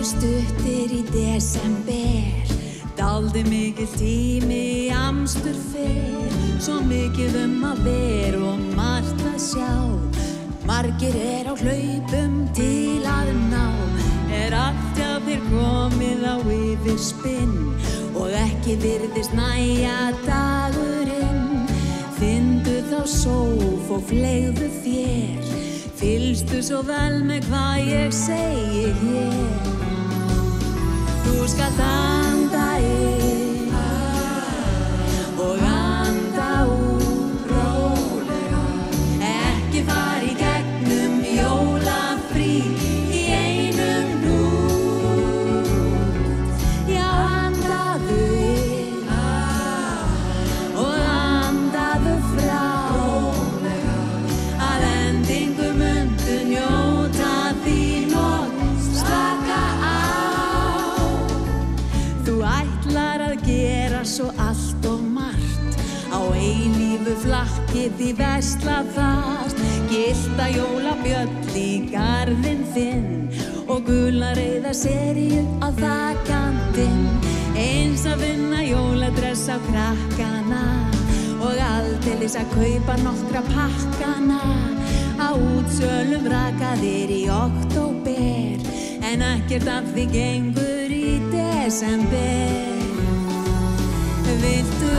stuttir í desember, dálítið mikill tími í amstur fer, svo mikið að vera og margt að sjá. Margir á hlaupum til að ná, allt hjá þér komið á yfirspinn og ekki virðist nægja dagurinn. Finndu þá sóf og fleygðu þér, fylgstu svo vel með hvað ég segi hér. Þú skalt anda inn og anda út rólega, ekki fara í gegnum jólafrí í einum nút. Já, andaðu inn og andaðu frá, að endingu muntu njóta þín og slaka á. Þú ætlar að gera svo allt og margt, á eilífu flakkið í veslafast, gylta jólabjöll í garðinn þinn og gula rauða seríu á þakantinn. Eins að vinna jóladress á krakkana og aldeilis að kaupa nokkra pakkana, á útsölum rakaðir í október, en ekkert af því gengur í desember. Viltu